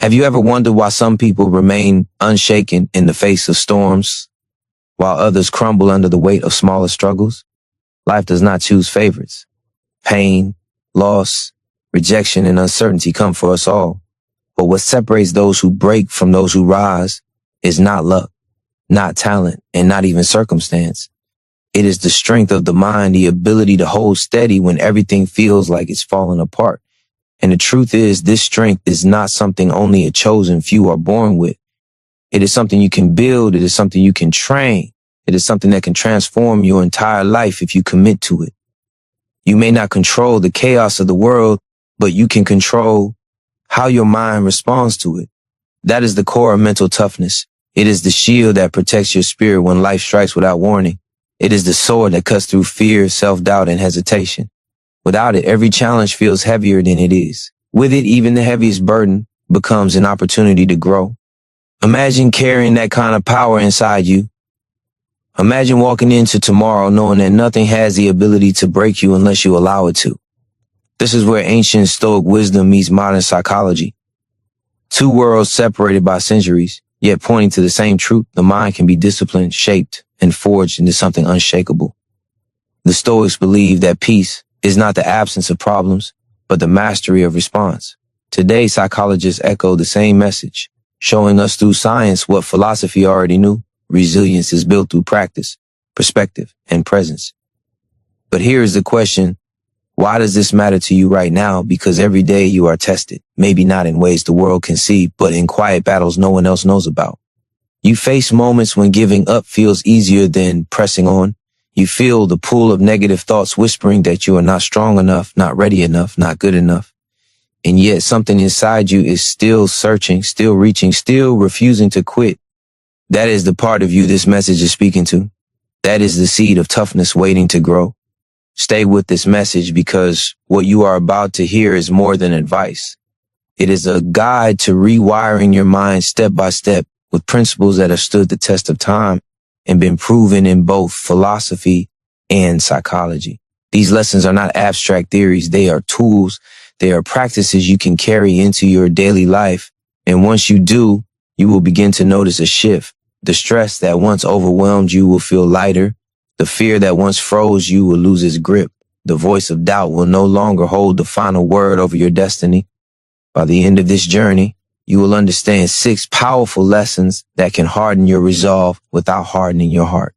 Have you ever wondered why some people remain unshaken in the face of storms, while others crumble under the weight of smaller struggles? Life does not choose favorites. Pain, loss, rejection, and uncertainty come for us all. But what separates those who break from those who rise is not luck, not talent, and not even circumstance. It is the strength of the mind, the ability to hold steady when everything feels like it's falling apart. And the truth is, this strength is not something only a chosen few are born with. It is something you can build. It is something you can train. It is something that can transform your entire life if you commit to it. You may not control the chaos of the world, but you can control how your mind responds to it. That is the core of mental toughness. It is the shield that protects your spirit when life strikes without warning. It is the sword that cuts through fear, self-doubt, and hesitation. Without it, every challenge feels heavier than it is. With it, even the heaviest burden becomes an opportunity to grow. Imagine carrying that kind of power inside you. Imagine walking into tomorrow knowing that nothing has the ability to break you unless you allow it to. This is where ancient Stoic wisdom meets modern psychology. Two worlds separated by centuries, yet pointing to the same truth: the mind can be disciplined, shaped, and forged into something unshakable. The Stoics believe that peace is not the absence of problems, but the mastery of response. Today, psychologists echo the same message, showing us through science what philosophy already knew. Resilience is built through practice, perspective, and presence. But here is the question: why does this matter to you right now? Because every day you are tested, maybe not in ways the world can see, but in quiet battles no one else knows about. You face moments when giving up feels easier than pressing on. You feel the pull of negative thoughts whispering that you are not strong enough, not ready enough, not good enough. And yet something inside you is still searching, still reaching, still refusing to quit. That is the part of you this message is speaking to. That is the seed of toughness waiting to grow. Stay with this message, because what you are about to hear is more than advice. It is a guide to rewiring your mind step by step with principles that have stood the test of time and been proven in both philosophy and psychology. These lessons are not abstract theories. They are tools. They are practices you can carry into your daily life. And once you do, you will begin to notice a shift. The stress that once overwhelmed you will feel lighter. The fear that once froze you will lose its grip. The voice of doubt will no longer hold the final word over your destiny. By the end of this journey, you will understand 6 powerful lessons that can harden your resolve without hardening your heart.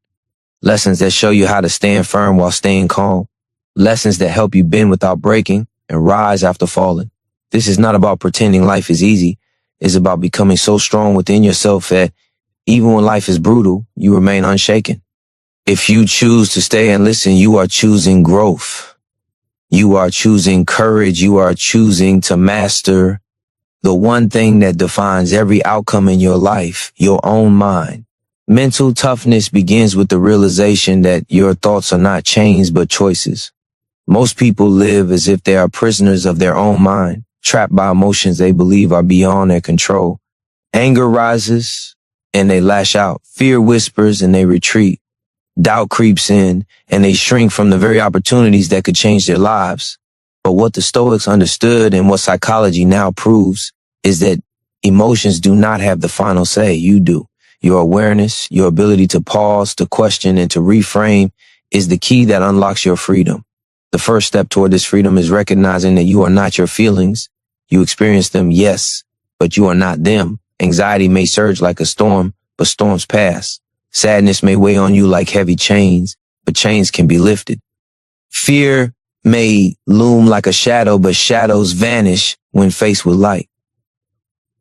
Lessons that show you how to stand firm while staying calm. Lessons that help you bend without breaking and rise after falling. This is not about pretending life is easy. It's about becoming so strong within yourself that even when life is brutal, you remain unshaken. If you choose to stay and listen, you are choosing growth. You are choosing courage. You are choosing to master the one thing that defines every outcome in your life: your own mind. Mental toughness begins with the realization that your thoughts are not chains but choices. Most people live as if they are prisoners of their own mind, trapped by emotions they believe are beyond their control. Anger rises and they lash out. Fear whispers and they retreat. Doubt creeps in and they shrink from the very opportunities that could change their lives. But what the Stoics understood, and what psychology now proves, is that emotions do not have the final say. You do. Your awareness, your ability to pause, to question, and to reframe is the key that unlocks your freedom. The first step toward this freedom is recognizing that you are not your feelings. You experience them, yes, but you are not them. Anxiety may surge like a storm, but storms pass. Sadness may weigh on you like heavy chains, but chains can be lifted. Fear may loom like a shadow, but shadows vanish when faced with light.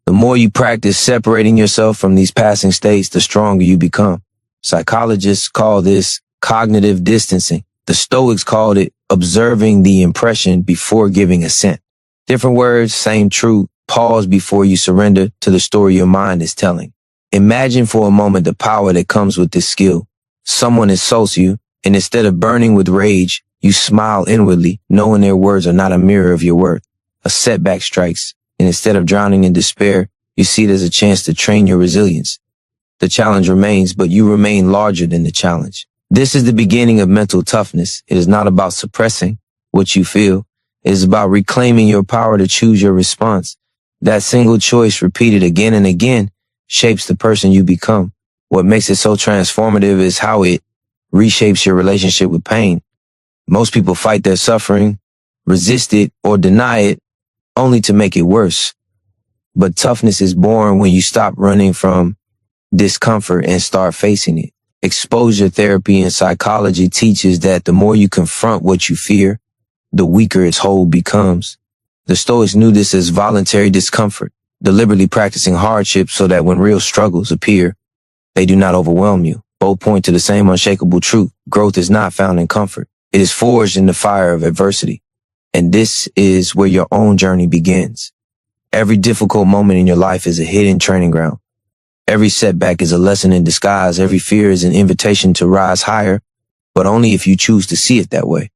The more you practice separating yourself from these passing states, the stronger you become. Psychologists call this cognitive distancing. The Stoics called it observing the impression before giving assent. Different words, same truth. Pause before you surrender to the story your mind is telling. Imagine for a moment the power that comes with this skill. Someone insults you, and instead of burning with rage, you smile inwardly, knowing their words are not a mirror of your worth. A setback strikes, and instead of drowning in despair, you see it as a chance to train your resilience. The challenge remains, but you remain larger than the challenge. This is the beginning of mental toughness. It is not about suppressing what you feel. It is about reclaiming your power to choose your response. That single choice repeated again and again shapes the person you become. What makes it so transformative is how it reshapes your relationship with pain. Most people fight their suffering, resist it, or deny it only to make it worse. But toughness is born when you stop running from discomfort and start facing it. Exposure therapy and psychology teaches that the more you confront what you fear, the weaker its hold becomes. The Stoics knew this as voluntary discomfort, deliberately practicing hardship so that when real struggles appear, they do not overwhelm you. Both point to the same unshakable truth. Growth is not found in comfort. It is forged in the fire of adversity. And this is where your own journey begins. Every difficult moment in your life is a hidden training ground. Every setback is a lesson in disguise. Every fear is an invitation to rise higher, but only if you choose to see it that way.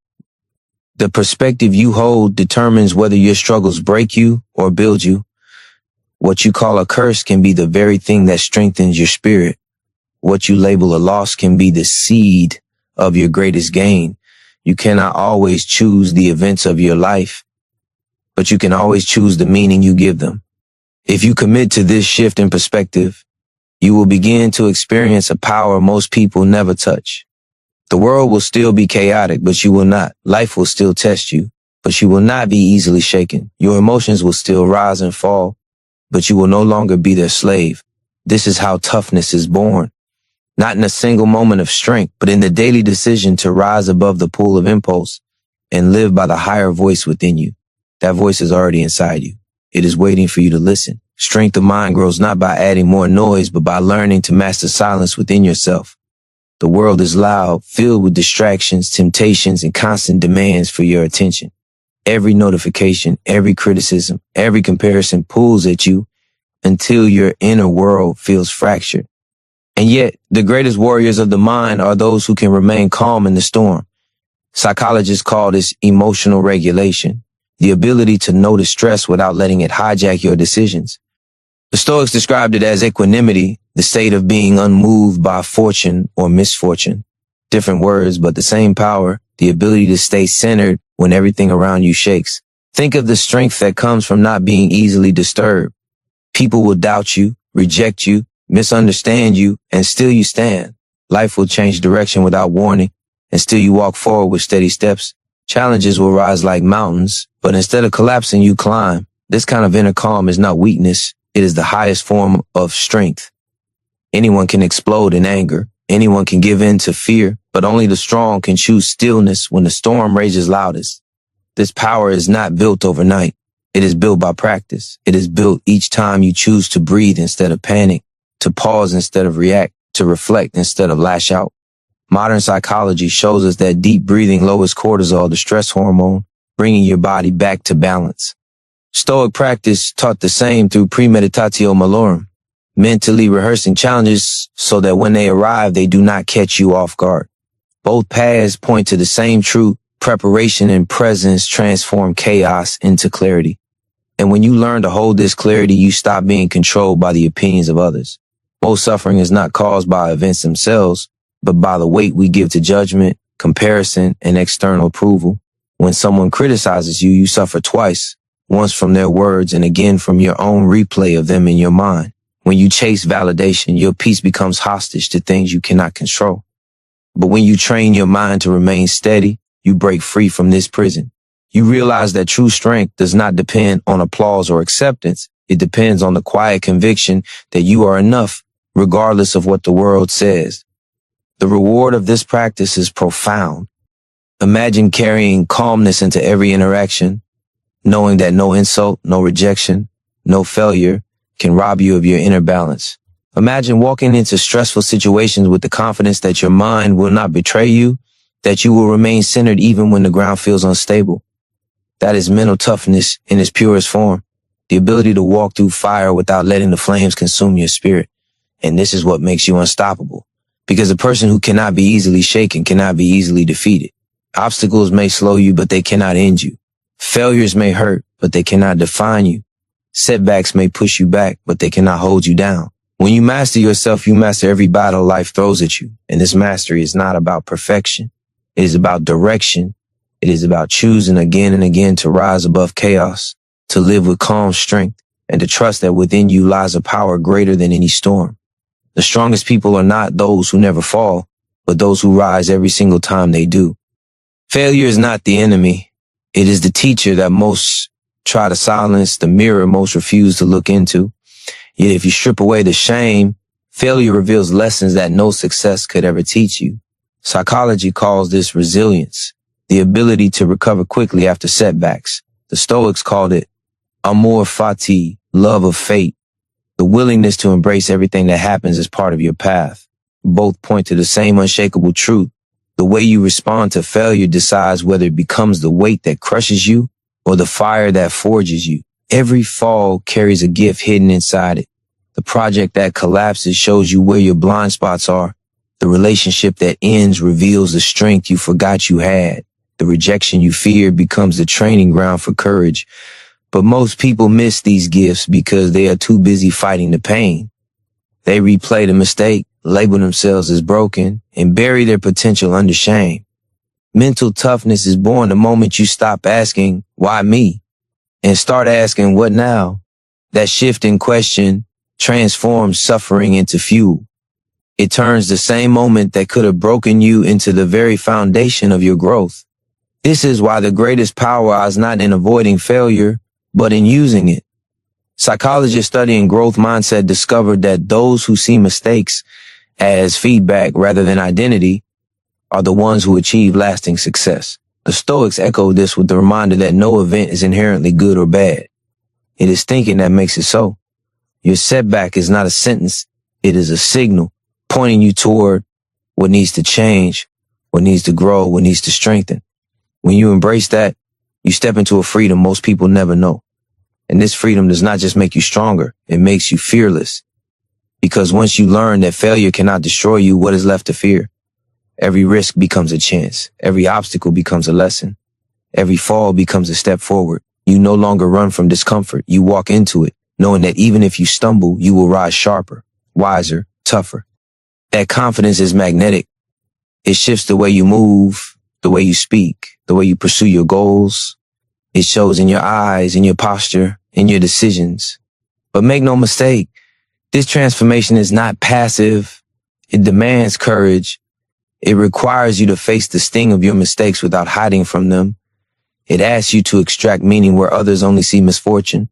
The perspective you hold determines whether your struggles break you or build you. What you call a curse can be the very thing that strengthens your spirit. What you label a loss can be the seed of your greatest gain. You cannot always choose the events of your life, but you can always choose the meaning you give them. If you commit to this shift in perspective, you will begin to experience a power most people never touch. The world will still be chaotic, but you will not. Life will still test you, but you will not be easily shaken. Your emotions will still rise and fall, but you will no longer be their slave. This is how toughness is born. Not in a single moment of strength, but in the daily decision to rise above the pool of impulse and live by the higher voice within you. That voice is already inside you. It is waiting for you to listen. Strength of mind grows not by adding more noise, but by learning to master silence within yourself. The world is loud, filled with distractions, temptations, and constant demands for your attention. Every notification, every criticism, every comparison pulls at you until your inner world feels fractured. And yet, the greatest warriors of the mind are those who can remain calm in the storm. Psychologists call this emotional regulation, the ability to notice stress without letting it hijack your decisions. The Stoics described it as equanimity, the state of being unmoved by fortune or misfortune. Different words, but the same power, the ability to stay centered when everything around you shakes. Think of the strength that comes from not being easily disturbed. People will doubt you, reject you, misunderstand you, and still you stand. Life will change direction without warning, and still you walk forward with steady steps. Challenges will rise like mountains, but instead of collapsing, you climb. This kind of inner calm is not weakness. It is the highest form of strength. Anyone can explode in anger. Anyone can give in to fear, but only the strong can choose stillness when the storm rages loudest. This power is not built overnight. It is built by practice. It is built each time you choose to breathe instead of panic, to pause instead of react, to reflect instead of lash out. Modern psychology shows us that deep breathing lowers cortisol, the stress hormone, bringing your body back to balance. Stoic practice taught the same through premeditatio malorum, mentally rehearsing challenges so that when they arrive, they do not catch you off guard. Both paths point to the same truth. Preparation and presence transform chaos into clarity. And when you learn to hold this clarity, you stop being controlled by the opinions of others. Most suffering is not caused by events themselves, but by the weight we give to judgment, comparison, and external approval. When someone criticizes you, you suffer twice. Once from their words and again from your own replay of them in your mind. When you chase validation, your peace becomes hostage to things you cannot control. But when you train your mind to remain steady, you break free from this prison. You realize that true strength does not depend on applause or acceptance. It depends on the quiet conviction that you are enough, regardless of what the world says. The reward of this practice is profound. Imagine carrying calmness into every interaction, knowing that no insult, no rejection, no failure can rob you of your inner balance. Imagine walking into stressful situations with the confidence that your mind will not betray you, that you will remain centered even when the ground feels unstable. That is mental toughness in its purest form, the ability to walk through fire without letting the flames consume your spirit. And this is what makes you unstoppable, because a person who cannot be easily shaken cannot be easily defeated. Obstacles may slow you, but they cannot end you. Failures may hurt, but they cannot define you. Setbacks may push you back, but they cannot hold you down. When you master yourself, you master every battle life throws at you. And this mastery is not about perfection. It is about direction. It is about choosing again and again to rise above chaos, to live with calm strength, and to trust that within you lies a power greater than any storm. The strongest people are not those who never fall, but those who rise every single time they do. Failure is not the enemy. It is the teacher that most try to silence, the mirror most refuse to look into. Yet if you strip away the shame, failure reveals lessons that no success could ever teach you. Psychology calls this resilience, the ability to recover quickly after setbacks. The Stoics called it amor fati, love of fate, the willingness to embrace everything that happens as part of your path. Both point to the same unshakable truth. The way you respond to failure decides whether it becomes the weight that crushes you or the fire that forges you. Every fall carries a gift hidden inside it. The project that collapses shows you where your blind spots are. The relationship that ends reveals the strength you forgot you had. The rejection you feared becomes the training ground for courage. But most people miss these gifts because they are too busy fighting the pain. They replay the mistake, label themselves as broken, and bury their potential under shame. Mental toughness is born the moment you stop asking, why me? And start asking, what now? That shift in question transforms suffering into fuel. It turns the same moment that could have broken you into the very foundation of your growth. This is why the greatest power lies not in avoiding failure, but in using it. Psychologists studying growth mindset discovered that those who see mistakes as feedback rather than identity are the ones who achieve lasting success. The Stoics echoed this with the reminder that no event is inherently good or bad. It is thinking that makes it so. Your setback is not a sentence. It is a signal pointing you toward what needs to change, what needs to grow, what needs to strengthen. When you embrace that, you step into a freedom most people never know. And this freedom does not just make you stronger, it makes you fearless. Because once you learn that failure cannot destroy you, what is left to fear? Every risk becomes a chance. Every obstacle becomes a lesson. Every fall becomes a step forward. You no longer run from discomfort. You walk into it, knowing that even if you stumble, you will rise sharper, wiser, tougher. That confidence is magnetic. It shifts the way you move, the way you speak, the way you pursue your goals. It shows in your eyes, in your posture, in your decisions. But make no mistake, this transformation is not passive. It demands courage. It requires you to face the sting of your mistakes without hiding from them. It asks you to extract meaning where others only see misfortune.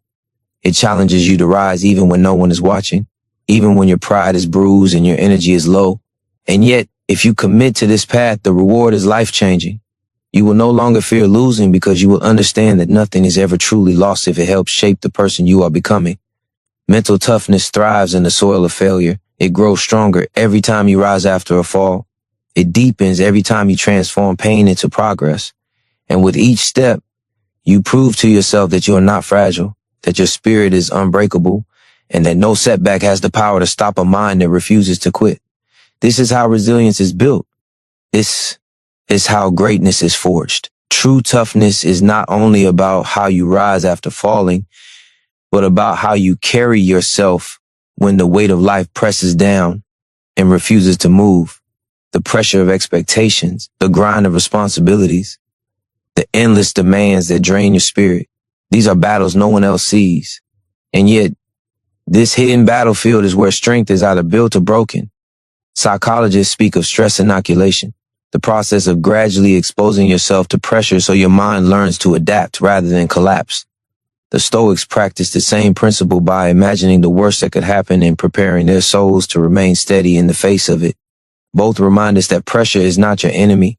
It challenges you to rise even when no one is watching, even when your pride is bruised and your energy is low. And yet, if you commit to this path, the reward is life-changing. You will no longer fear losing because you will understand that nothing is ever truly lost if it helps shape the person you are becoming. Mental toughness thrives in the soil of failure. It grows stronger every time you rise after a fall. It deepens every time you transform pain into progress. And with each step, you prove to yourself that you are not fragile, that your spirit is unbreakable, and that no setback has the power to stop a mind that refuses to quit. This is how resilience is built. This is how greatness is forged. True toughness is not only about how you rise after falling, but about how you carry yourself when the weight of life presses down and refuses to move. The pressure of expectations, the grind of responsibilities, the endless demands that drain your spirit. These are battles no one else sees. And yet, this hidden battlefield is where strength is either built or broken. Psychologists speak of stress inoculation, the process of gradually exposing yourself to pressure so your mind learns to adapt rather than collapse. The Stoics practiced the same principle by imagining the worst that could happen and preparing their souls to remain steady in the face of it. Both remind us that pressure is not your enemy.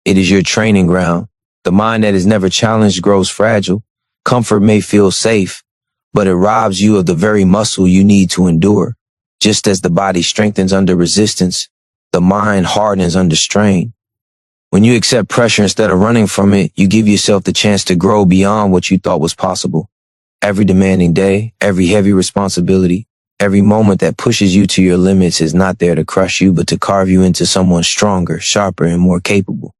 It is your training ground. The mind that is never challenged grows fragile. Comfort may feel safe, but it robs you of the very muscle you need to endure. Just as the body strengthens under resistance, the mind hardens under strain. When you accept pressure instead of running from it, you give yourself the chance to grow beyond what you thought was possible. Every demanding day, every heavy responsibility, every moment that pushes you to your limits is not there to crush you, but to carve you into someone stronger, sharper, and more capable.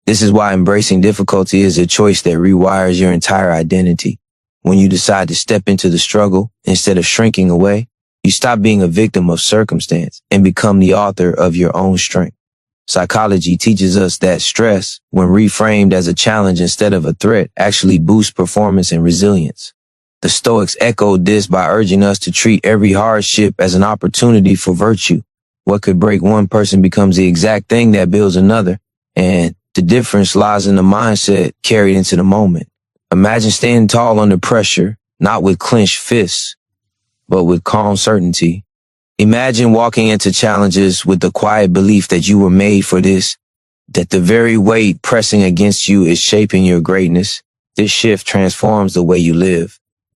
This is why embracing difficulty is a choice that rewires your entire identity. When you decide to step into the struggle instead of shrinking away, you stop being a victim of circumstance and become the author of your own strength. Psychology teaches us that stress, when reframed as a challenge instead of a threat, actually boosts performance and resilience. The Stoics echoed this by urging us to treat every hardship as an opportunity for virtue. What could break one person becomes the exact thing that builds another, and the difference lies in the mindset carried into the moment. Imagine standing tall under pressure, not with clenched fists, but with calm certainty. Imagine walking into challenges with the quiet belief that you were made for this, that the very weight pressing against you is shaping your greatness. This shift transforms the way you live.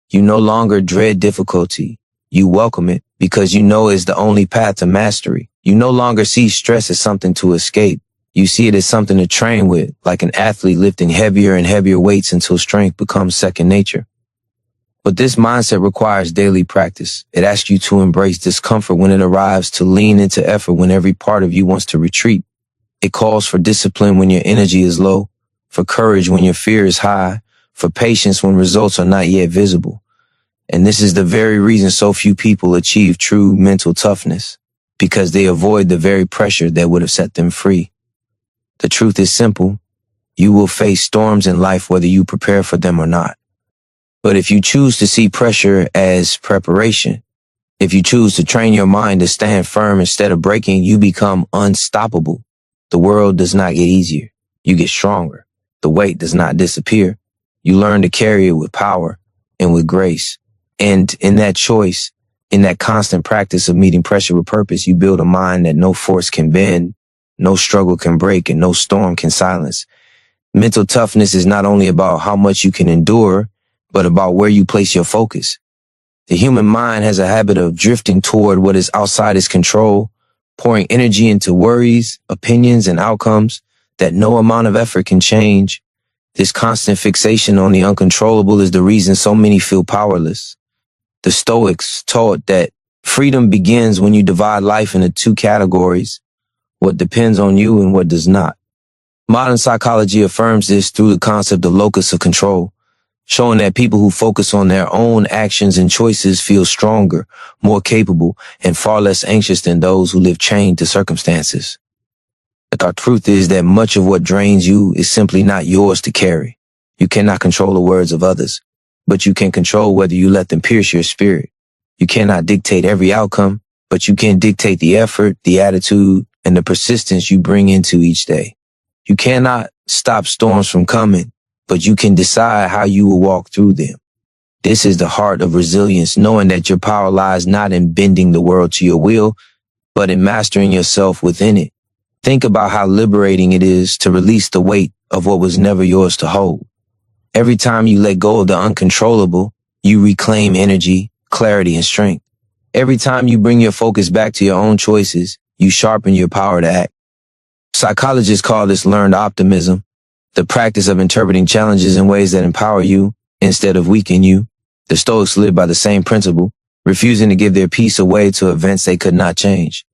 You no longer dread difficulty. You welcome it because you know it's the only path to mastery. You no longer see stress as something to escape. You see it as something to train with, like an athlete lifting heavier and heavier weights until strength becomes second nature. But this mindset requires daily practice. It asks you to embrace discomfort when it arrives, to lean into effort when every part of you wants to retreat. It calls for discipline when your energy is low, for courage when your fear is high, for patience when results are not yet visible. And this is the very reason so few people achieve true mental toughness, because they avoid the very pressure that would have set them free. The truth is simple. You will face storms in life whether you prepare for them or not. But if you choose to see pressure as preparation, if you choose to train your mind to stand firm instead of breaking, you become unstoppable. The world does not get easier. You get stronger. The weight does not disappear. You learn to carry it with power and with grace. And in that choice, in that constant practice of meeting pressure with purpose, you build a mind that no force can bend, no struggle can break, and no storm can silence. Mental toughness is not only about how much you can endure, but about where you place your focus. The human mind has a habit of drifting toward what is outside its control, pouring energy into worries, opinions, and outcomes that no amount of effort can change. This constant fixation on the uncontrollable is the reason so many feel powerless. The Stoics taught that freedom begins when you divide life into two categories, what depends on you and what does not. Modern psychology affirms this through the concept of locus of control, showing that people who focus on their own actions and choices feel stronger, more capable, and far less anxious than those who live chained to circumstances. The truth is that much of what drains you is simply not yours to carry. You cannot control the words of others, but you can control whether you let them pierce your spirit. You cannot dictate every outcome, but you can dictate the effort, the attitude, and the persistence you bring into each day. You cannot stop storms from coming, but you can decide how you will walk through them. This is the heart of resilience, knowing that your power lies not in bending the world to your will, but in mastering yourself within it. Think about how liberating it is to release the weight of what was never yours to hold. Every time you let go of the uncontrollable, you reclaim energy, clarity, and strength. Every time you bring your focus back to your own choices, you sharpen your power to act. Psychologists call this learned optimism, the practice of interpreting challenges in ways that empower you instead of weaken you. The Stoics live by the same principle, refusing to give their peace away to events they could not change.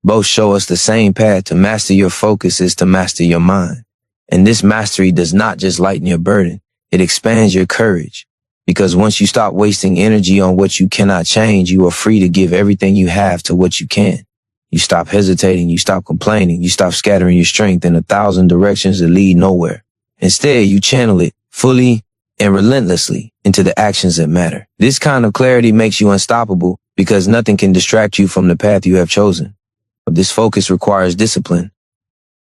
Both show us the same path. To master your focus is to master your mind. And this mastery does not just lighten your burden, it expands your courage. Because once you stop wasting energy on what you cannot change, you are free to give everything you have to what you can. You stop hesitating, you stop complaining, you stop scattering your strength in 1,000 directions that lead nowhere. Instead, you channel it fully and relentlessly into the actions that matter. This kind of clarity makes you unstoppable because nothing can distract you from the path you have chosen. But this focus requires discipline.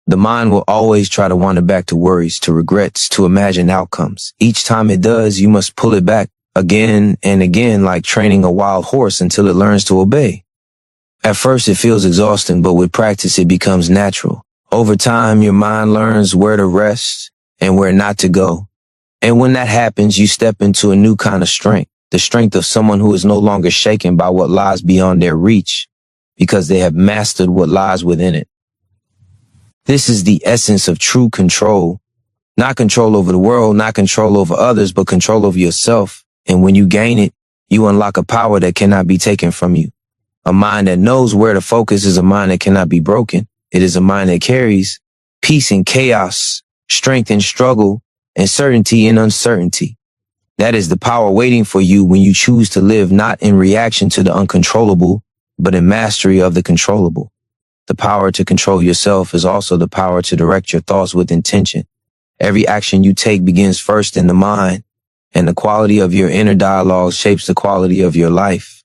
The mind will always try to wander back to worries, to regrets, to imagined outcomes. Each time it does, you must pull it back again and again, like training a wild horse until it learns to obey. At first, it feels exhausting, but with practice, it becomes natural. Over time, your mind learns where to rest and where not to go. And when that happens, you step into a new kind of strength, the strength of someone who is no longer shaken by what lies beyond their reach, because they have mastered what lies within it. This is the essence of true control. Not control over the world, not control over others, but control over yourself. And when you gain it, you unlock a power that cannot be taken from you. A mind that knows where to focus is a mind that cannot be broken. It is a mind that carries peace in chaos, strength in struggle, and certainty in uncertainty. That is the power waiting for you when you choose to live not in reaction to the uncontrollable, but in mastery of the controllable. The power to control yourself is also the power to direct your thoughts with intention. Every action you take begins first in the mind. and the quality of your inner dialogue shapes the quality of your life.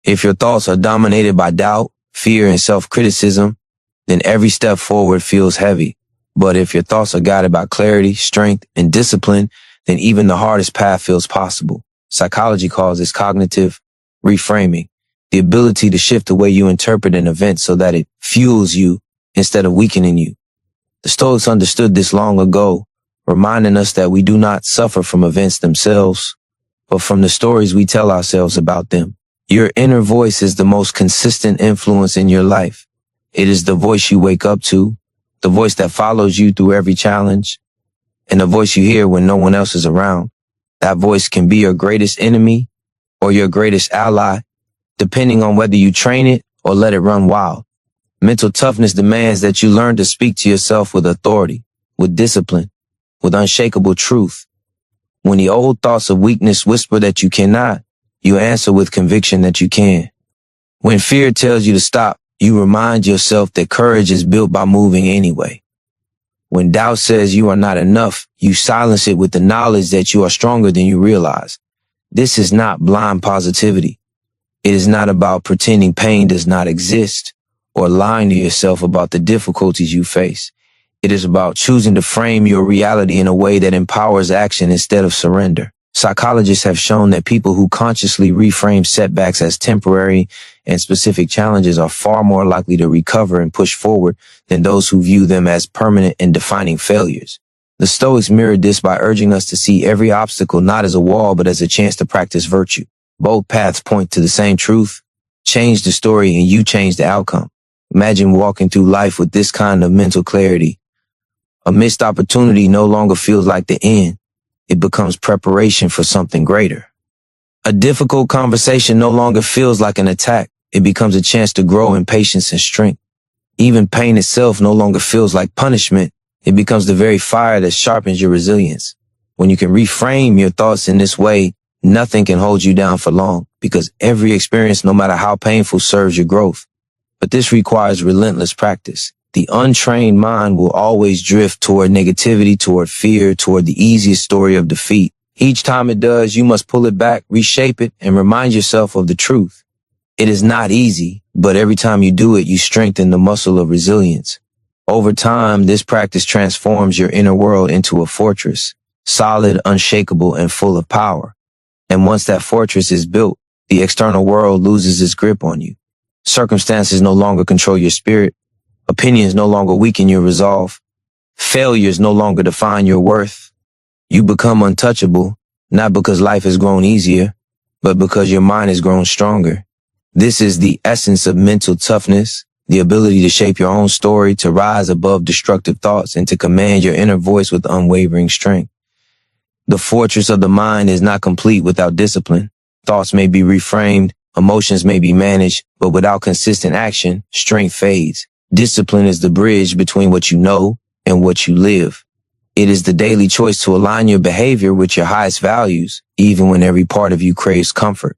If your thoughts are dominated by doubt, fear, and self-criticism, then every step forward feels heavy. But if your thoughts are guided by clarity, strength, and discipline, then even the hardest path feels possible. Psychology calls this cognitive reframing, the ability to shift the way you interpret an event so that it fuels you instead of weakening you. The Stoics understood this long ago, reminding us that we do not suffer from events themselves, but from the stories we tell ourselves about them. Your inner voice is the most consistent influence in your life. It is the voice you wake up to, the voice that follows you through every challenge, and the voice you hear when no one else is around. That voice can be your greatest enemy or your greatest ally, depending on whether you train it or let it run wild. Mental toughness demands that you learn to speak to yourself with authority, with discipline, with unshakable truth. When the old thoughts of weakness whisper that you cannot, you answer with conviction that you can. When fear tells you to stop, you remind yourself that courage is built by moving anyway. When doubt says you are not enough, you silence it with the knowledge that you are stronger than you realize. This is not blind positivity. It is not about pretending pain does not exist or lying to yourself about the difficulties you face. It is about choosing to frame your reality in a way that empowers action instead of surrender. Psychologists have shown that people who consciously reframe setbacks as temporary and specific challenges are far more likely to recover and push forward than those who view them as permanent and defining failures. The Stoics mirrored this by urging us to see every obstacle not as a wall but as a chance to practice virtue. Both paths point to the same truth. Change the story and you change the outcome. Imagine walking through life with this kind of mental clarity. A missed opportunity no longer feels like the end. It becomes preparation for something greater. A difficult conversation no longer feels like an attack. It becomes a chance to grow in patience and strength. Even pain itself no longer feels like punishment. It becomes the very fire that sharpens your resilience. When you can reframe your thoughts in this way, nothing can hold you down for long, because every experience, no matter how painful, serves your growth. But this requires relentless practice. The untrained mind will always drift toward negativity, toward fear, toward the easiest story of defeat. Each time it does, you must pull it back, reshape it, and remind yourself of the truth. It is not easy, but every time you do it, you strengthen the muscle of resilience. Over time, this practice transforms your inner world into a fortress, solid, unshakable, and full of power. And once that fortress is built, the external world loses its grip on you. Circumstances no longer control your spirit. Opinions no longer weaken your resolve. Failures no longer define your worth. You become untouchable, not because life has grown easier, but because your mind has grown stronger. This is the essence of mental toughness, the ability to shape your own story, to rise above destructive thoughts, and to command your inner voice with unwavering strength. The fortress of the mind is not complete without discipline. Thoughts may be reframed, emotions may be managed, but without consistent action, strength fades. Discipline is the bridge between what you know and what you live. It is the daily choice to align your behavior with your highest values, even when every part of you craves comfort.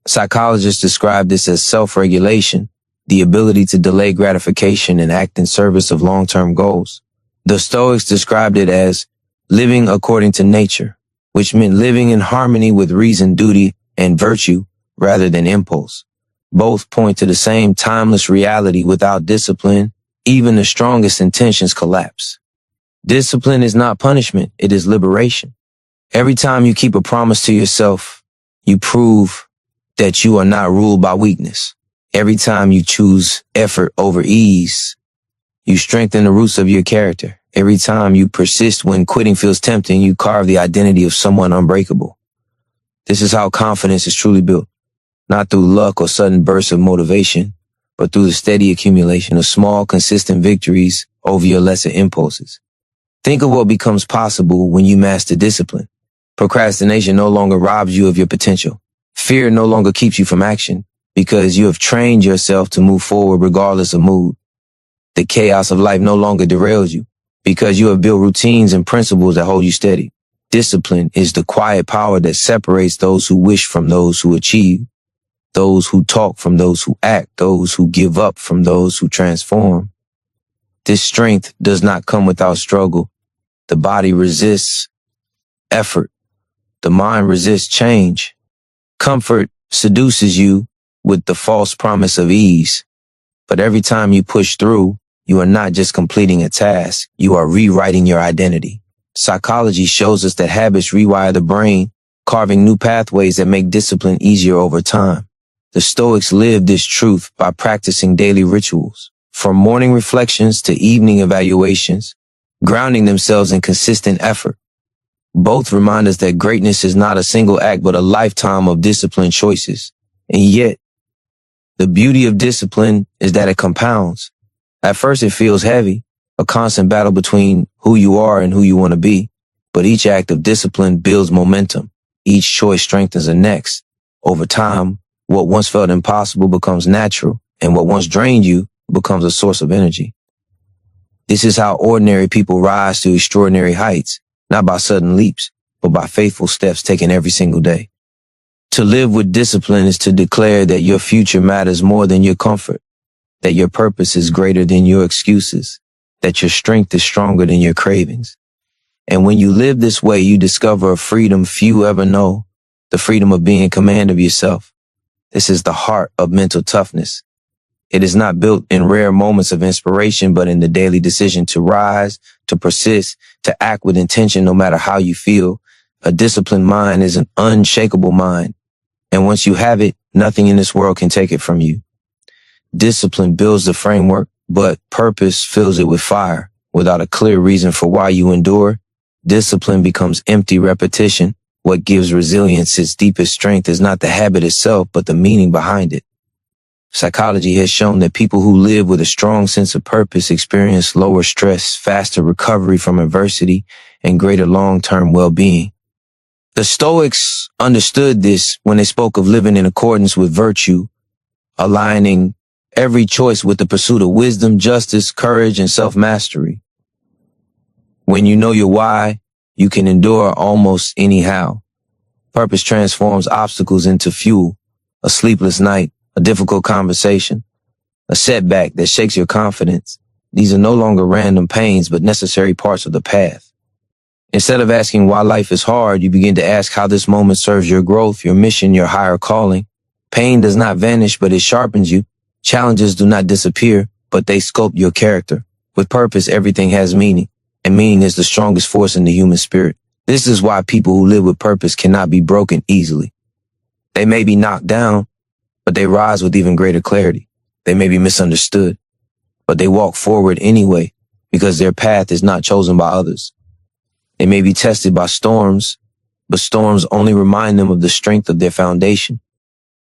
Psychologists describe this as self-regulation, the ability to delay gratification and act in service of long-term goals. The Stoics described it as living according to nature, which meant living in harmony with reason, duty, and virtue rather than impulse. Both point to the same timeless reality. Without discipline, even the strongest intentions collapse. Discipline is not punishment, it is liberation. Every time you keep a promise to yourself, you prove that you are not ruled by weakness. Every time you choose effort over ease, you strengthen the roots of your character. Every time you persist when quitting feels tempting, you carve the identity of someone unbreakable. This is how confidence is truly built. Not through luck or sudden bursts of motivation, but through the steady accumulation of small, consistent victories over your lesser impulses. Think of what becomes possible when you master discipline. Procrastination no longer robs you of your potential. Fear no longer keeps you from action, because you have trained yourself to move forward regardless of mood. The chaos of life no longer derails you, because you have built routines and principles that hold you steady. Discipline is the quiet power that separates those who wish from those who achieve, those who talk from those who act, those who give up from those who transform. This strength does not come without struggle. The body resists effort, The mind resists change. Comfort seduces you with the false promise of ease. But every time you push through, you are not just completing a task, you are rewriting your identity. Psychology shows us that habits rewire the brain, carving new pathways that make discipline easier over time. The Stoics lived this truth by practicing daily rituals, from morning reflections to evening evaluations, grounding themselves in consistent effort. Both remind us that greatness is not a single act but a lifetime of disciplined choices. And yet, the beauty of discipline is that it compounds. At first it feels heavy, a constant battle between who you are and who you want to be. But each act of discipline builds momentum. Each choice strengthens the next. Over time, what once felt impossible becomes natural, and what once drained you becomes a source of energy. This is how ordinary people rise to extraordinary heights, not by sudden leaps, but by faithful steps taken every single day. To live with discipline is to declare that your future matters more than your comfort, that your purpose is greater than your excuses, that your strength is stronger than your cravings. And when you live this way, you discover a freedom few ever know, the freedom of being in command of yourself. This is the heart of mental toughness. It is not built in rare moments of inspiration, but in the daily decision to rise, to persist, to act with intention no matter how you feel. A disciplined mind is an unshakable mind. And once you have it, nothing in this world can take it from you. Discipline builds the framework, but purpose fills it with fire. Without a clear reason for why you endure, discipline becomes empty repetition. What gives resilience its deepest strength is not the habit itself, but the meaning behind it. Psychology has shown that people who live with a strong sense of purpose experience lower stress, faster recovery from adversity, and greater long-term well-being. The Stoics understood this when they spoke of living in accordance with virtue, aligning every choice with the pursuit of wisdom, justice, courage, and self-mastery. When you know your why, you can endure almost anyhow. Purpose transforms obstacles into fuel, a sleepless night, a difficult conversation, a setback that shakes your confidence. These are no longer random pains, but necessary parts of the path. Instead of asking why life is hard, you begin to ask how this moment serves your growth, your mission, your higher calling. Pain does not vanish, but it sharpens you. Challenges do not disappear, but they sculpt your character. With purpose, everything has meaning, and meaning is the strongest force in the human spirit. This is why people who live with purpose cannot be broken easily. They may be knocked down, but they rise with even greater clarity. They may be misunderstood, but they walk forward anyway because their path is not chosen by others. They may be tested by storms, but storms only remind them of the strength of their foundation.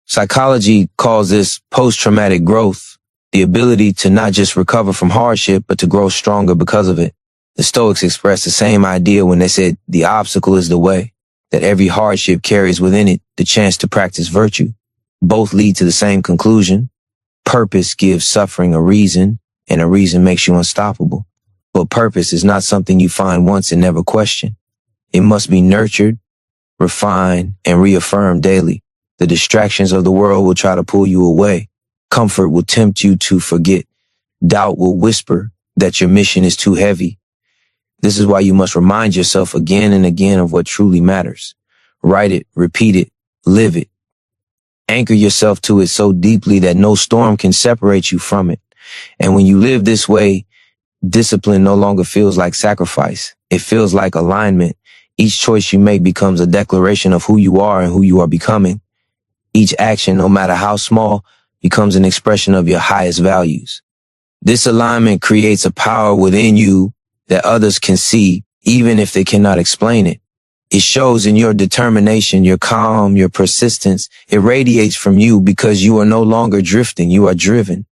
Psychology calls this post-traumatic growth, the ability to not just recover from hardship, but to grow stronger because of it. The Stoics expressed the same idea when they said the obstacle is the way, that every hardship carries within it the chance to practice virtue. Both lead to the same conclusion. Purpose gives suffering a reason, and a reason makes you unstoppable. But purpose is not something you find once and never question. It must be nurtured, refined, and reaffirmed daily. The distractions of the world will try to pull you away. Comfort will tempt you to forget. Doubt will whisper that your mission is too heavy. This is why you must remind yourself again and again of what truly matters. Write it, repeat it, live it. Anchor yourself to it so deeply that no storm can separate you from it. And when you live this way, discipline no longer feels like sacrifice. It feels like alignment. Each choice you make becomes a declaration of who you are and who you are becoming. Each action, no matter how small, becomes an expression of your highest values. This alignment creates a power within you that others can see, even if they cannot explain it. It shows in your determination, your calm, your persistence. It radiates from you because you are no longer drifting, you are driven.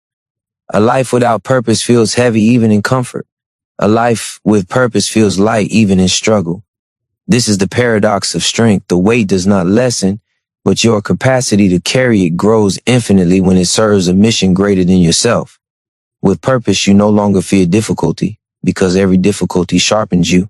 A life without purpose feels heavy even in comfort. A life with purpose feels light even in struggle. This is the paradox of strength. The weight does not lessen, but your capacity to carry it grows infinitely when it serves a mission greater than yourself. With purpose, you no longer fear difficulty because every difficulty sharpens you.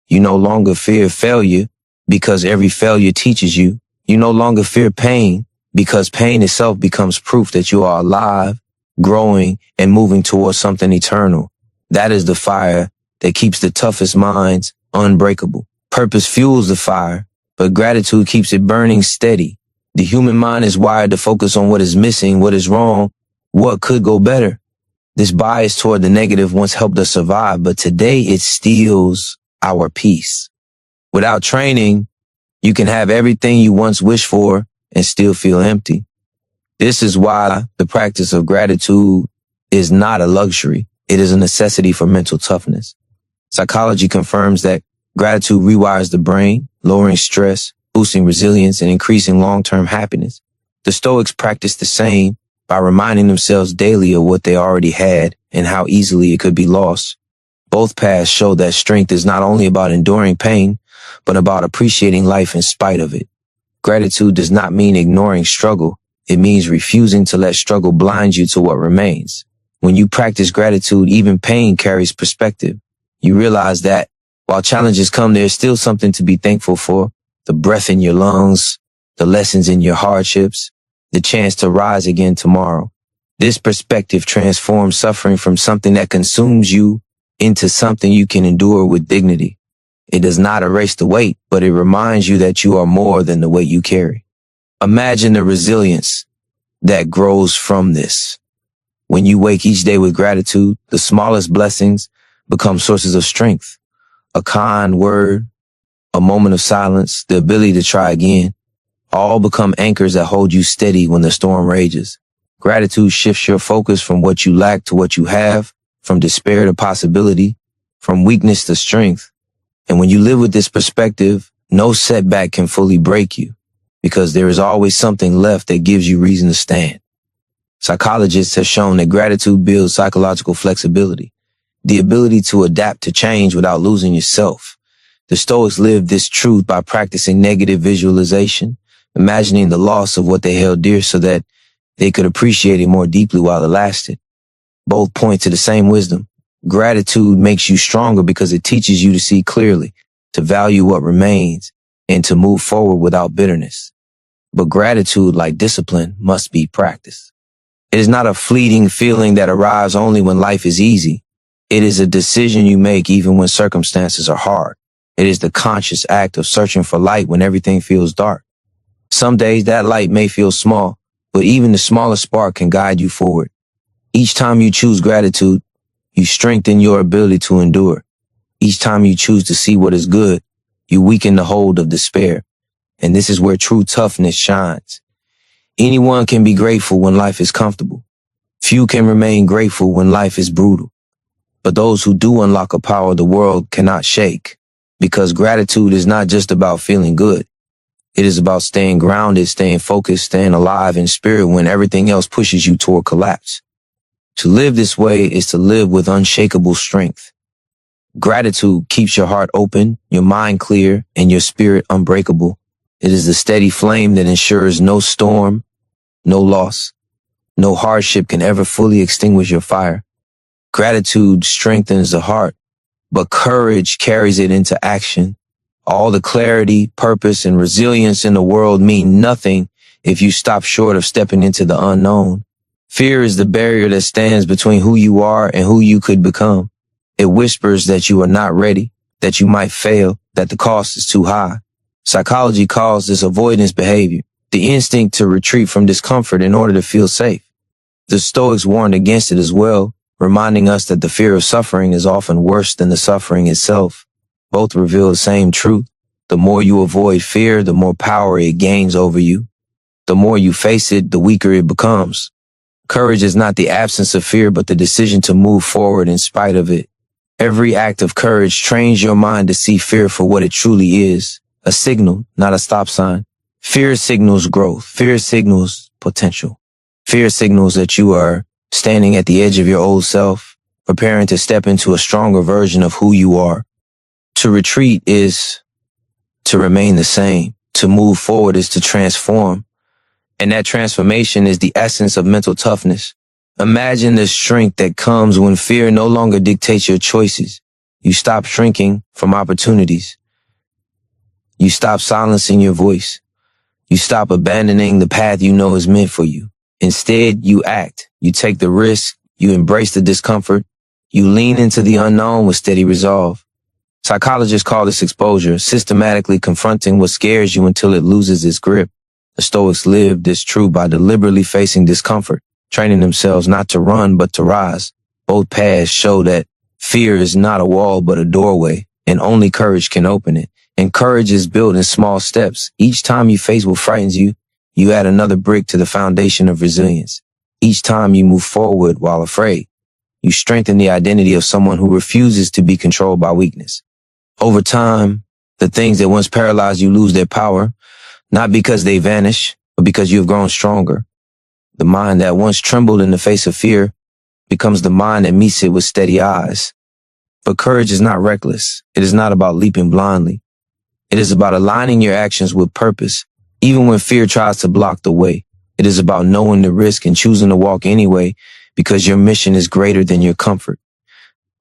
You no longer fear failure because every failure teaches you. You no longer fear pain because pain itself becomes proof that you are alive, growing, and moving towards something eternal. That is the fire that keeps the toughest minds unbreakable. Purpose fuels the fire, but gratitude keeps it burning steady. The human mind is wired to focus on what is missing, what is wrong, what could go better. This bias toward the negative once helped us survive, but today it steals our peace. Without training, you can have everything you once wished for and still feel empty. This is why the practice of gratitude is not a luxury. It is a necessity for mental toughness. Psychology confirms that gratitude rewires the brain, lowering stress, boosting resilience, and increasing long-term happiness. The Stoics practice the same by reminding themselves daily of what they already had and how easily it could be lost. Both paths show that strength is not only about enduring pain, but about appreciating life in spite of it. Gratitude does not mean ignoring struggle. It means refusing to let struggle blind you to what remains. When you practice gratitude, even pain carries perspective. You realize that while challenges come, there's still something to be thankful for. The breath in your lungs, the lessons in your hardships, the chance to rise again tomorrow. This perspective transforms suffering from something that consumes you into something you can endure with dignity. It does not erase the weight, but it reminds you that you are more than the weight you carry. Imagine the resilience that grows from this. When you wake each day with gratitude, the smallest blessings become sources of strength. A kind word, a moment of silence, the ability to try again, all become anchors that hold you steady when the storm rages. Gratitude shifts your focus from what you lack to what you have, from despair to possibility, from weakness to strength. And when you live with this perspective, no setback can fully break you, because there is always something left that gives you reason to stand. Psychologists have shown that gratitude builds psychological flexibility, the ability to adapt to change without losing yourself. The Stoics lived this truth by practicing negative visualization, imagining the loss of what they held dear so that they could appreciate it more deeply while it lasted. Both point to the same wisdom. Gratitude makes you stronger because it teaches you to see clearly, to value what remains, and to move forward without bitterness. But gratitude, like discipline, must be practiced. It is not a fleeting feeling that arrives only when life is easy. It is a decision you make even when circumstances are hard. It is the conscious act of searching for light when everything feels dark. Some days that light may feel small, but even the smallest spark can guide you forward. Each time you choose gratitude, you strengthen your ability to endure. Each time you choose to see what is good, you weaken the hold of despair. And this is where true toughness shines. Anyone can be grateful when life is comfortable. Few can remain grateful when life is brutal. But those who do unlock a power the world cannot shake, because gratitude is not just about feeling good. It is about staying grounded, staying focused, staying alive in spirit when everything else pushes you toward collapse. To live this way is to live with unshakable strength. Gratitude keeps your heart open, your mind clear, and your spirit unbreakable. It is the steady flame that ensures no storm, no loss, no hardship can ever fully extinguish your fire. Gratitude strengthens the heart, but courage carries it into action. All the clarity, purpose, and resilience in the world mean nothing if you stop short of stepping into the unknown. Fear is the barrier that stands between who you are and who you could become. It whispers that you are not ready, that you might fail, that the cost is too high. Psychology calls this avoidance behavior, the instinct to retreat from discomfort in order to feel safe. The Stoics warned against it as well, reminding us that the fear of suffering is often worse than the suffering itself. Both reveal the same truth. The more you avoid fear, the more power it gains over you. The more you face it, the weaker it becomes. Courage is not the absence of fear, but the decision to move forward in spite of it. Every act of courage trains your mind to see fear for what it truly is, a signal, not a stop sign. Fear signals growth. Fear signals potential. Fear signals that you are standing at the edge of your old self, preparing to step into a stronger version of who you are. To retreat is to remain the same. To move forward is to transform. And that transformation is the essence of mental toughness. Imagine the strength that comes when fear no longer dictates your choices. You stop shrinking from opportunities. You stop silencing your voice. You stop abandoning the path you know is meant for you. Instead, you act. You take the risk. You embrace the discomfort. You lean into the unknown with steady resolve. Psychologists call this exposure, systematically confronting what scares you until it loses its grip. The Stoics lived this truth by deliberately facing discomfort, training themselves not to run but to rise. Both paths show that fear is not a wall but a doorway, and only courage can open it. And courage is built in small steps. Each time you face what frightens you, you add another brick to the foundation of resilience. Each time you move forward while afraid, you strengthen the identity of someone who refuses to be controlled by weakness. Over time, the things that once paralyzed you lose their power, not because they vanish, but because you have grown stronger. The mind that once trembled in the face of fear becomes the mind that meets it with steady eyes. But courage is not reckless. It is not about leaping blindly. It is about aligning your actions with purpose, even when fear tries to block the way. It is about knowing the risk and choosing to walk anyway because your mission is greater than your comfort.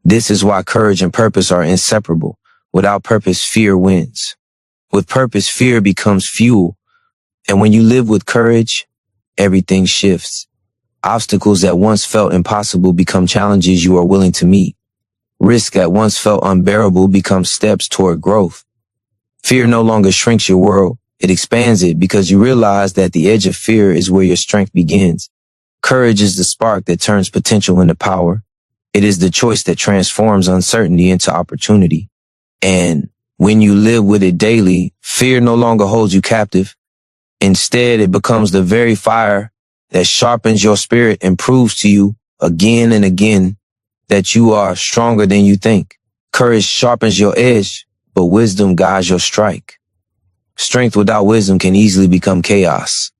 This is why courage and purpose are inseparable. Without purpose, fear wins. With purpose, fear becomes fuel. And when you live with courage, everything shifts. Obstacles that once felt impossible become challenges you are willing to meet. Risk that once felt unbearable becomes steps toward growth. Fear no longer shrinks your world. It expands it because you realize that the edge of fear is where your strength begins. Courage is the spark that turns potential into power. It is the choice that transforms uncertainty into opportunity. And when you live with it daily, fear no longer holds you captive. Instead, it becomes the very fire that sharpens your spirit and proves to you again and again that you are stronger than you think. Courage sharpens your edge, but wisdom guides your strike. Strength without wisdom can easily become chaos.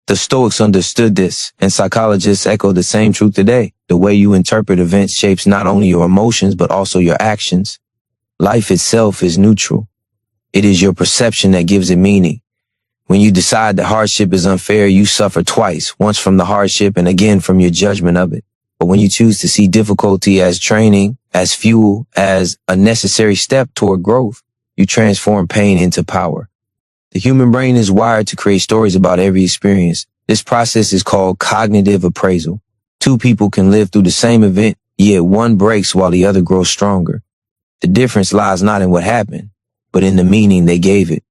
The Stoics understood this, and psychologists echo the same truth today. The way you interpret events shapes not only your emotions, but also your actions. Life itself is neutral. It is your perception that gives it meaning. When you decide that hardship is unfair, you suffer twice, once from the hardship and again from your judgment of it. But when you choose to see difficulty as training, as fuel, as a necessary step toward growth, you transform pain into power. The human brain is wired to create stories about every experience. This process is called cognitive appraisal. Two people can live through the same event, yet one breaks while the other grows stronger. The difference lies not in what happened, but in the meaning they gave it.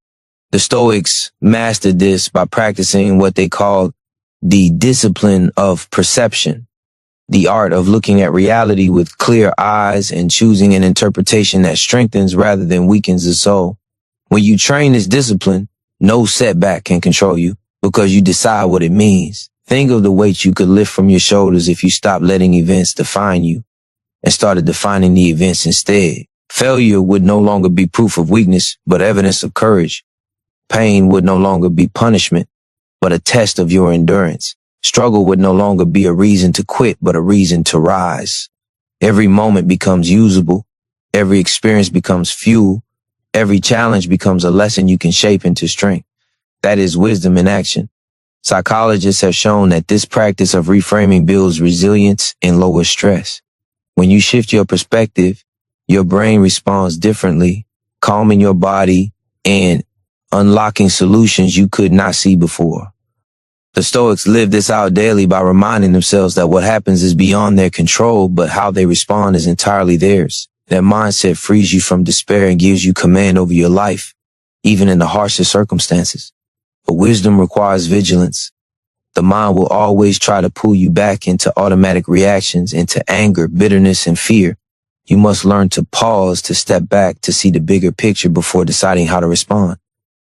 The Stoics mastered this by practicing what they called the discipline of perception, the art of looking at reality with clear eyes and choosing an interpretation that strengthens rather than weakens the soul. When you train this discipline, no setback can control you because you decide what it means. Think of the weight you could lift from your shoulders if you stopped letting events define you and started defining the events instead. Failure would no longer be proof of weakness, but evidence of courage. Pain would no longer be punishment, but a test of your endurance. Struggle would no longer be a reason to quit, but a reason to rise. Every moment becomes usable. Every experience becomes fuel. Every challenge becomes a lesson you can shape into strength. That is wisdom in action. Psychologists have shown that this practice of reframing builds resilience and lowers stress. When you shift your perspective, your brain responds differently, calming your body and unlocking solutions you could not see before. The Stoics live this out daily by reminding themselves that what happens is beyond their control, but how they respond is entirely theirs. That mindset frees you from despair and gives you command over your life, even in the harshest circumstances. But wisdom requires vigilance. The mind will always try to pull you back into automatic reactions, into anger, bitterness, and fear. You must learn to pause, to step back, to see the bigger picture before deciding how to respond.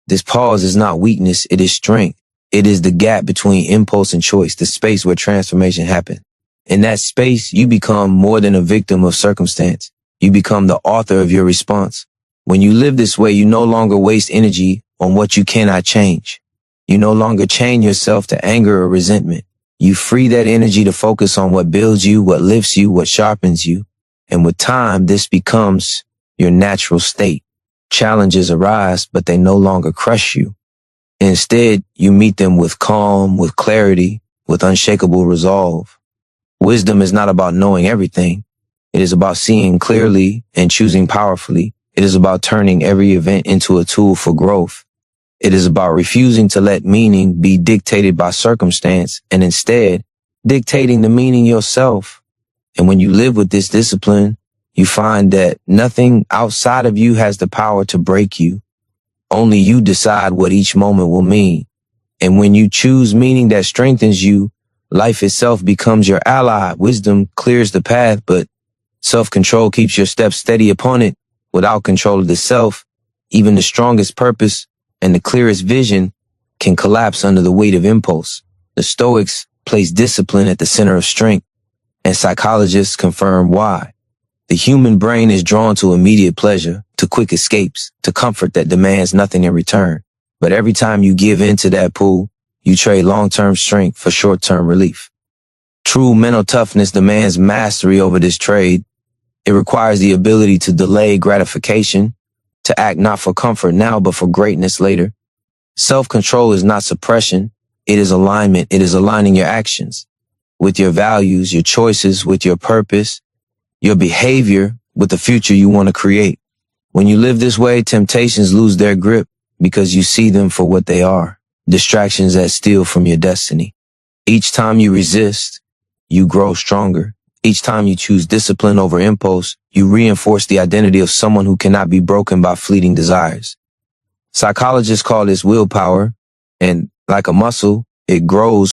This pause is not weakness, it is strength. It is the gap between impulse and choice, the space where transformation happens. In that space, you become more than a victim of circumstance. You become the author of your response. When you live this way, you no longer waste energy on what you cannot change. You no longer chain yourself to anger or resentment. You free that energy to focus on what builds you, what lifts you, what sharpens you. And with time, this becomes your natural state. Challenges arise, but they no longer crush you. Instead, you meet them with calm, with clarity, with unshakable resolve. Wisdom is not about knowing everything. It is about seeing clearly and choosing powerfully. It is about turning every event into a tool for growth. It is about refusing to let meaning be dictated by circumstance and instead dictating the meaning yourself. And when you live with this discipline, you find that nothing outside of you has the power to break you. Only you decide what each moment will mean. And when you choose meaning that strengthens you, life itself becomes your ally. Wisdom clears the path, but self-control keeps your steps steady upon it. Without control of the self, even the strongest purpose and the clearest vision can collapse under the weight of impulse. The Stoics place discipline at the center of strength, and psychologists confirm why. The human brain is drawn to immediate pleasure, to quick escapes, to comfort that demands nothing in return. But every time you give in to that pull, you trade long-term strength for short-term relief. True mental toughness demands mastery over this trade. It requires the ability to delay gratification, to act not for comfort now, but for greatness later. Self-control is not suppression. It is alignment. It is aligning your actions with your values, your choices, with your purpose, your behavior, with the future you want to create. When you live this way, temptations lose their grip because you see them for what they are, distractions that steal from your destiny. Each time you resist, you grow stronger. Each time you choose discipline over impulse, you reinforce the identity of someone who cannot be broken by fleeting desires. Psychologists call this willpower, and like a muscle, it grows